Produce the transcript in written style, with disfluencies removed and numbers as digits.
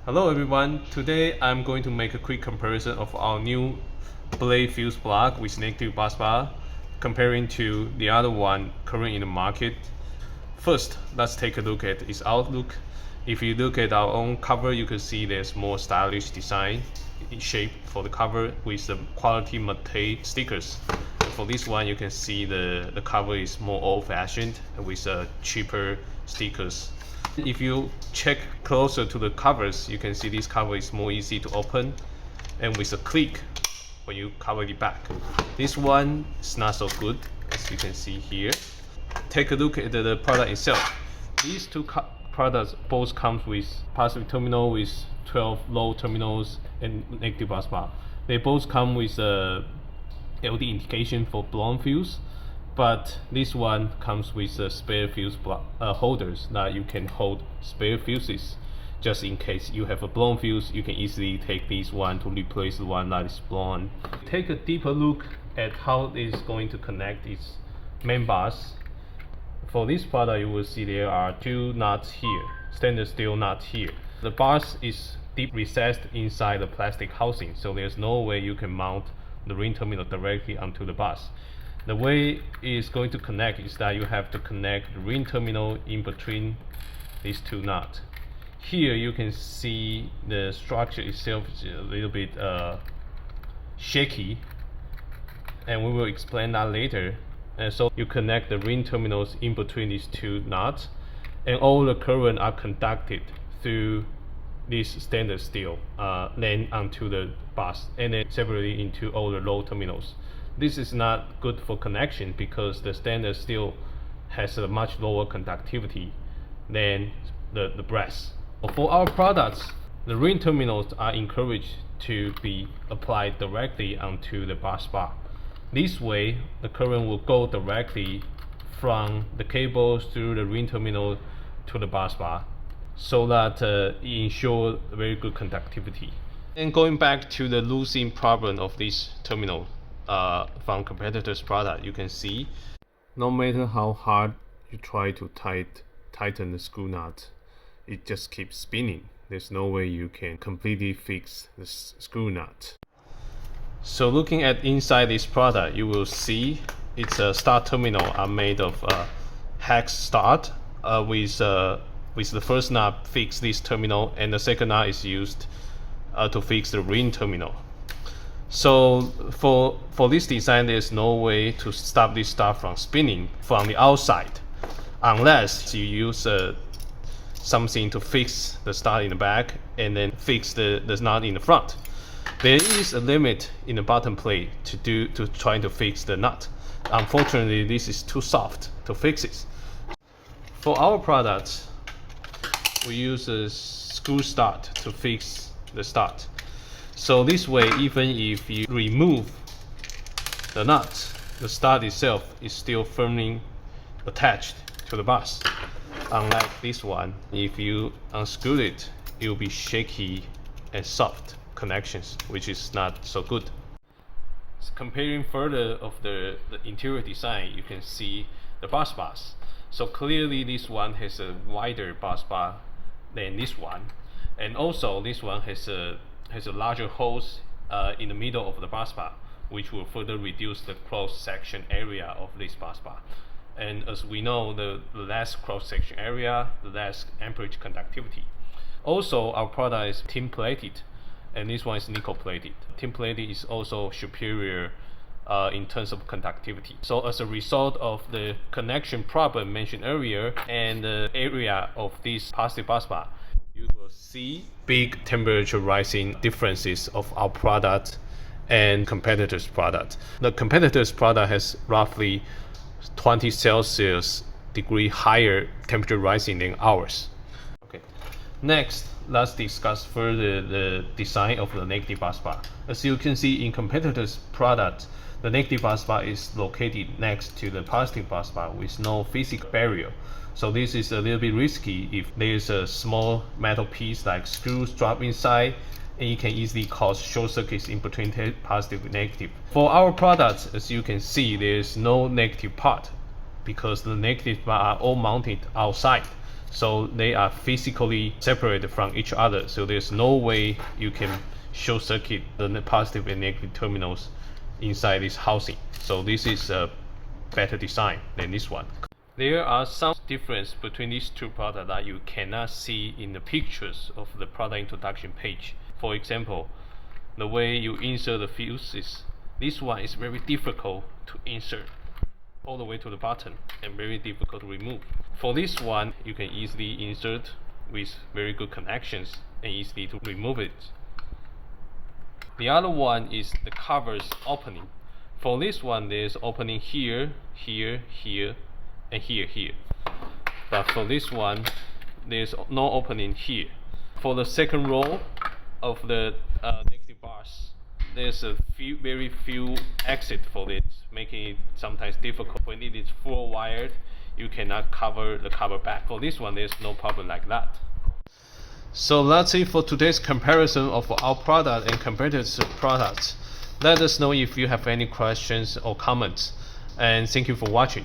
Hello everyone, today I'm going to make a quick comparison of our new blade fuse block with negative bus bar comparing to the other one current in the market. First, let's take a look at its outlook. If you look at our own cover, you can see there's more stylish design shape for the cover with the quality matte stickers. For this one, you can see the cover is more old-fashioned with cheaper stickers. If you check closer to the covers, you can see this cover is more easy to open and with a click when you cover it back. This one is not so good, as you can see here. Take a look at the product itself. These two products both comes with positive terminal with 12 low terminals and negative bus bar. They both come with a LED indication for blown fuse, but this one comes with a spare fuse holders that you can hold spare fuses. Just in case you have a blown fuse, you can easily take this one to replace the one that is blown. Take a deeper look at how it is going to connect its main bus. For this product, you will see there are two nuts here, stainless steel nut here. The bus is deep recessed inside the plastic housing, so there's no way you can mount the ring terminal directly onto the bus. The way it's going to connect is that you have to connect the ring terminal in between these two nuts. Here you can see the structure itself is a little bit shaky, and we will explain that later. And so you connect the ring terminals in between these two nuts, and all the current are conducted through this stainless steel then onto the bus, and then separately into all the low terminals. This is not good for connection because the stainless steel has a much lower conductivity than the brass. For our products, the ring terminals are encouraged to be applied directly onto the bus bar. This way, the current will go directly from the cables through the ring terminal to the bus bar, so that it ensures very good conductivity. And going back to the losing problem of this terminal from competitors' product, you can see no matter how hard you try to tighten the screw nut, it just keeps spinning. There's no way you can completely fix the screw nut. So looking at inside this product, you will see its start terminal are made of hex stud with the first nut fix this terminal, and the second nut is used to fix the ring terminal. So for this design, there's no way to stop this stud from spinning from the outside unless you use something to fix the stud in the back and then fix the nut in the front. There is a limit in the bottom plate to try to fix the nut. Unfortunately, this is too soft to fix it. For our products, we use a screw stud to fix the stud. So this way, even if you remove the nut, the stud itself is still firmly attached to the bus. Unlike this one, if you unscrew it, it will be shaky and soft connections, which is not so good. Comparing further of the interior design, you can see the bus bars. So clearly this one has a wider bus bar than this one, and also this one has a larger holes in the middle of the bus bar, which will further reduce the cross section area of this bus bar. And as we know, the less cross section area, the less amperage conductivity. Also, our product is tin plated, and this one is nickel plated. Tin plated is also superior in terms of conductivity. So as a result of the connection problem mentioned earlier and the area of this positive bus bar, you will see big temperature rising differences of our product and competitors' product. The competitors' product has roughly 20 Celsius degree higher temperature rising than ours. Okay. Next, let's discuss further the design of the negative bus bar. As you can see in competitors' product, the negative bus bar is located next to the positive bus bar with no physical barrier. So this is a little bit risky if there's a small metal piece like screws drop inside, and it can easily cause short circuits in between positive and negative. For our products, as you can see, there's no negative part because the negative bar are all mounted outside. So they are physically separated from each other. So there's no way you can short circuit the positive and negative terminals inside this housing. So this is a better design than this one. There are some difference between these two products that you cannot see in the pictures of the product introduction page. For example, the way you insert the fuses. This one is very difficult to insert all the way to the bottom and very difficult to remove. For this one, you can easily insert with very good connections and easily to remove it. The other one is the covers opening. For this one, there's opening here, here, here, and here, here. But for this one, there's no opening here. For the second row of the negative bars, there's a very few exits for this, making it sometimes difficult. When it is full wired, you cannot cover the cover back. For this one, there's no problem like that. So that's it for today's comparison of our product and competitors' products. Let us know if you have any questions or comments, and thank you for watching.